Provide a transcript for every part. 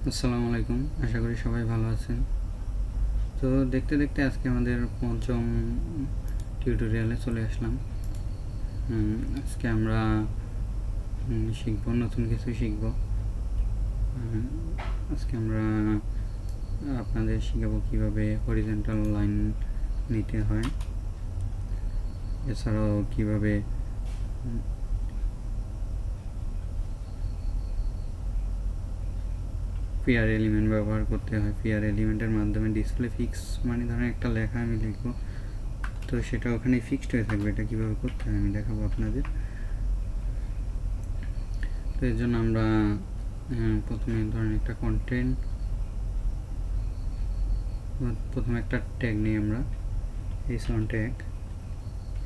আসসালামু আলাইকুম, আশা করি সবাই ভালো আছেন। তো দেখতে দেখতে আজকে আমাদের পঞ্চম টিউটোরিয়ালে চলে আসলাম। আজকে আমরা শিখব, নতুন কিছু শিখব। আজকে আমরা আপনাদের শিখাবো কিভাবে হরিজন্টাল লাইন নিতে হয়, এছাড়াও কিভাবে পিয়ার এলিমেন্ট ব্যবহার করতে হয়। পিয়ার এলিমেন্টের মাধ্যমে ডিসপ্লে ফিক্স, মানে ধরেন একটা লেখা আমি লিখব, তো সেটা ওখানে ফিক্সড হয়ে থাকবে। এটা কীভাবে করতে হয় আমি দেখাবো আপনাদের। তো এর জন্য আমরা প্রথমে ধরেন একটা কন্টেন্ট, প্রথমে একটা ট্যাগ নিই আমরা, h1 ট্যাগ,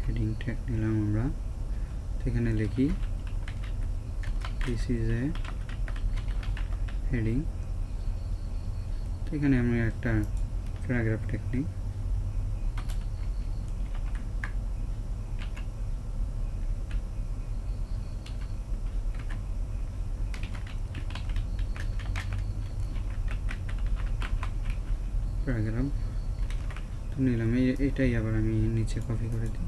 হেডিং ট্যাগ নিলাম আমরা। সেখানে লিখি দিস ইজ এ হেডিং। এখানে আমি একটা প্যারাগ্রাফ ট্যাগ নিই। প্যারাগ্রাফ তো নিলাম, এটাই আবার আমি নিচে কপি করে দিই।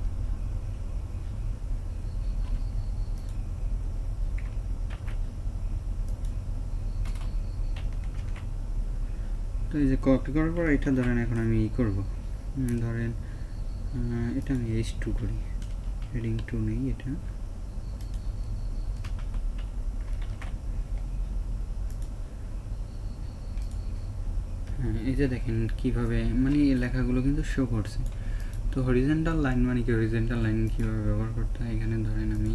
তো এই যে কপি করার পর এটা ধরেন এখন আমি করব, ধরেন এটা আমি h2 করি, হেডিং 2 নেই এটা। এই যে দেখেন কিভাবে মানে এই লেখাগুলো কিন্তু শো করছে। তো হরিজন্টাল লাইন মানে কি, হরিজন্টাল লাইন কীভাবে ব্যবহার করতে হয়, এখানে ধরেন আমি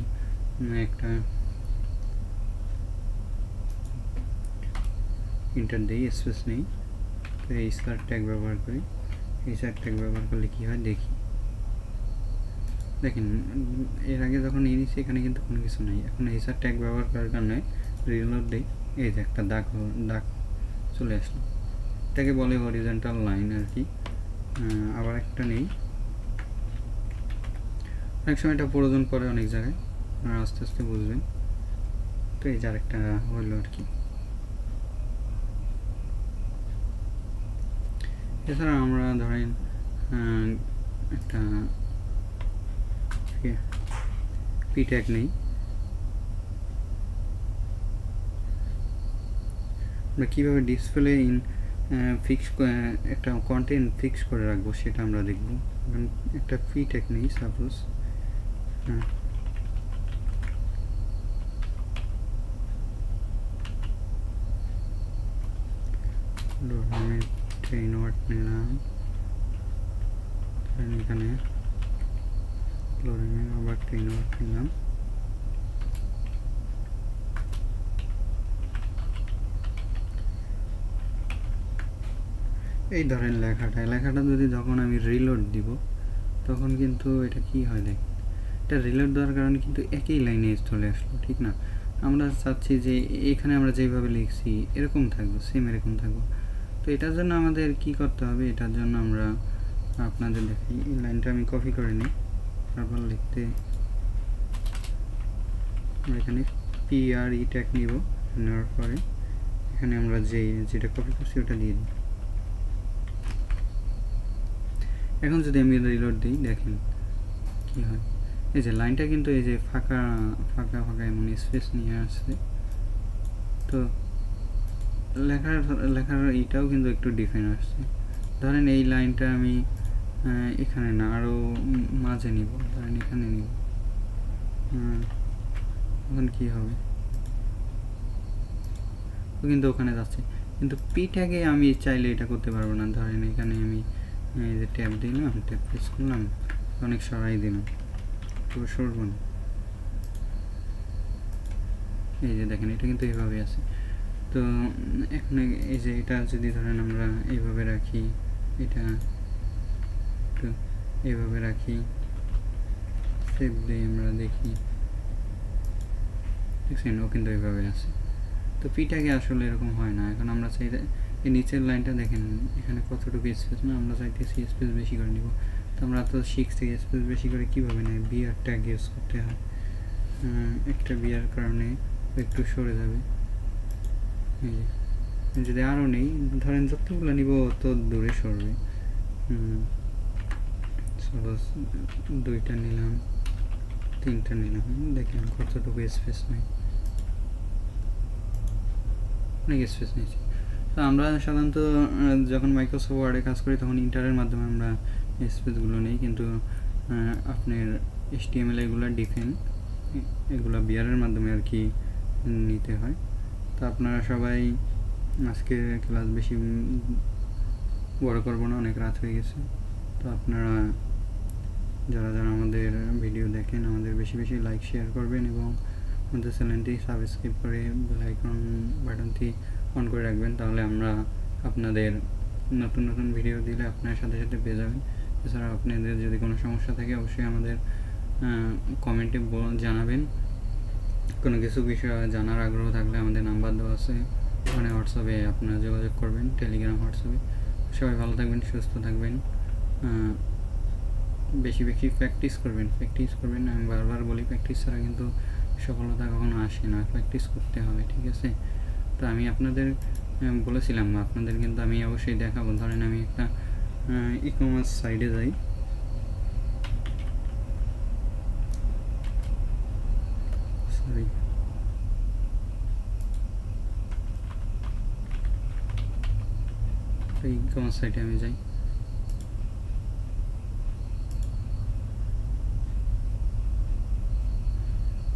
একটা ইন্টার দিই, স্পেস নেই, তো এই স্টার ট্যাগ ব্যবহার করি। এই স্টার ট্যাগ ব্যবহার করলে কী হয় দেখি, দেখেন এর আগে যখন এই নিচ্ছি এখানে কিন্তু কোনো কিছু নেই। এখন এই স্টার ট্যাগ ব্যবহার করার কারণে রিলোড দিই, এই যে একটা দাগ চলে আসলো, এটাকে বলে হরিজন্টাল লাইন আর কি। আবার একটা নেই, অনেক সময় এটা প্রয়োজন পড়ে অনেক জায়গায়, আপনারা আস্তে আস্তে বুঝবেন। তো এই যে আরেকটা হলো আর কি। এছাড়া আমরা ধরেন একটা পি ট্যাগ নেই, আমরা কীভাবে ডিসপ্লে ইন ফিক্স একটা কন্টেন্ট ফিক্স করে রাখবো সেটা আমরা দেখব। একটা পি ট্যাগ নেই, সাপোজ ট্রেন ওয়ার্ড নিলাম, এখানে আবার ট্রেন ওয়ার্ড নিলাম। এই ধরেন লেখাটা যদি যখন আমি রিলোড দিব তখন কিন্তু এটা কি হয় দেখেন, এটা রিলোড দেওয়ার কারণে কিন্তু একই লাইনে চলে আসলো, ঠিক না? আমরা চাচ্ছি যে এখানে আমরা যেভাবে লিখছি এরকম থাকবো, সেম এরকম থাকবো। তো এটার জন্য আমাদের কি করতে হবে, এটার জন্য আমরা আপনাদের দেখি, এই লাইনটা আমি কপি করে নিই, তারপর লিখতে এখানে PRE ট্যাগ নিব, নেওয়ার পরে এখানে আমরা যেটা কপি করছি ওটা দিয়ে দিই। এখন যদি আমি রিলোড দিই দেখেন কি হয়, এই যে লাইনটা কিন্তু এই যে ফাঁকা ফাঁকা ফাঁকা এমন স্পেস নিয়ে আসছে। তো লেখার এইটাও কিন্তু একটু ডিফাইন আসছে। ধরেন এই লাইনটা আমি এখানে না আরও মাঝে নিব, ধরেন এখানে নিব, এখন কি হবে, ও কিন্তু ওখানে যাচ্ছে, কিন্তু পি ট্যাগে আমি চাইলে এটা করতে পারবো না। ধরেন এখানে আমি এই যে ট্যাব দিলাম, ট্যাব প্রেস করলাম, অনেক সরাই দিলাম, তো সরব না। এই যে দেখেন এটা কিন্তু এইভাবে আছে। তো এখন এই যে এটা যদি ধরেন আমরা এইভাবে রাখি, এটা একটু এইভাবে রাখি, সেভ দিয়ে আমরা দেখি, দেখছেন ও কিন্তু এইভাবে আছে। তো পিটাকে আসলে এরকম হয় না। এখন আমরা চাই এই নিচের লাইনটা দেখেন এখানে কতটুকু স্পেস, না আমরা চাইতেছি স্পেস বেশি করে নিব। তো আমরা তো শিখছি স্পেস বেশি করে কীভাবে নেয়, বিআর ট্যাগ ইউজ করতে হয়। একটা বিআর কারণে একটু সরে যাবে, এই যে যদি আরও নেই, ধরেন যতগুলো নিব তত দূরে সরবে। সাপোজ 2টা নিলাম, 3টা নিলাম, দেখলাম কতটুকু স্পেস নেই, অনেক স্পেস নিয়েছি। তো আমরা সাধারণত যখন মাইক্রোসফট ওয়ার্ডে কাজ করি তখন ইন্টারের মাধ্যমে আমরা স্পেসগুলো নিই, কিন্তু আপনার HTML এগুলো ডিফেন্ড, এগুলো বিয়ারের মাধ্যমে আর কি নিতে হয়। তো আপনারা সবাই, আজকে ক্লাস বেশি বড় করবো না, অনেক রাত হয়ে গেছে। তো আপনারা যারা যারা আমাদের ভিডিও দেখেন আমাদের বেশি বেশি লাইক শেয়ার করবেন এবং আমাদের চ্যানেলটি সাবস্ক্রাইব করে বেল আইকন বাটনটি অন করে রাখবেন, তাহলে আমরা আপনাদের নতুন নতুন ভিডিও দিলে আপনার সাথে সাথে পেয়ে যাবেন। এছাড়া আপনাদের যদি কোনো সমস্যা থাকে অবশ্যই আমাদের কমেন্টে জানাবেন। কোনো কিছু বিষয় জানার আগ্রহ থাকলে আমাদের নাম্বার দেওয়া আছে, ওখানে হোয়াটসঅ্যাপে আপনারা যোগাযোগ করবেন, টেলিগ্রাম, হোয়াটসঅ্যাপে। সবাই ভালো থাকবেন, সুস্থ থাকবেন, বেশি বেশি প্র্যাকটিস করবেন। আমি বারবার বলি, প্র্যাকটিস ছাড়া কিন্তু সফলতা কখনো আসে না, প্র্যাকটিস করতে হবে, ঠিক আছে? তো আমি আপনাদের বলেছিলাম, আপনাদের কিন্তু আমি অবশ্যই দেখাবো। ধরেন আমি একটা ই-কমার্স সাইটে যাই, সরি, ই-কমার্স সাইটে আমি যাই,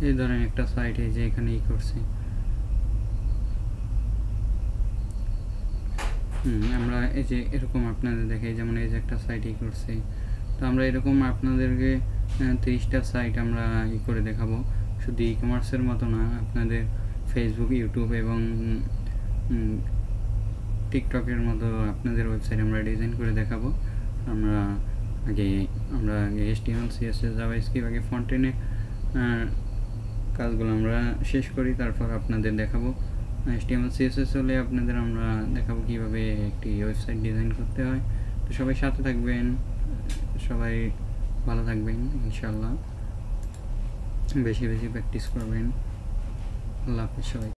এই ধরেন একটা সাইটে যে এখানে করছি, আমরা এই যে এরকম আপনাদের দেখাই, যেমন এই যে একটা সাইট করছি। তো আমরা এরকম আপনাদেরকে 30টা সাইট আমরা করে দেখাবো। শুধু ই-কমার্সের মতো না, আপনাদের ফেসবুক, ইউটিউব এবং টিকটকের মতো আপনাদের ওয়েবসাইট আমরা ডিজাইন করে দেখাবো। আমরা আগে HTML, CSS, জাভাস্ক্রিপ্ট আগে ফ্রন্ট এন্ডে কাজগুলো আমরা শেষ করি, তারপর আপনাদের দেখাবো। HTML, CSS হলে আপনাদের আমরা দেখাবো কিভাবে একটি ওয়েবসাইট ডিজাইন করতে হয়। তো সবাই সাথে থাকবেন, সবাই ভালো থাকবেন ইনশাআল্লাহ, বেশি বেশি প্র্যাকটিস করবেন। আল্লাহ হাফেজ সবাই।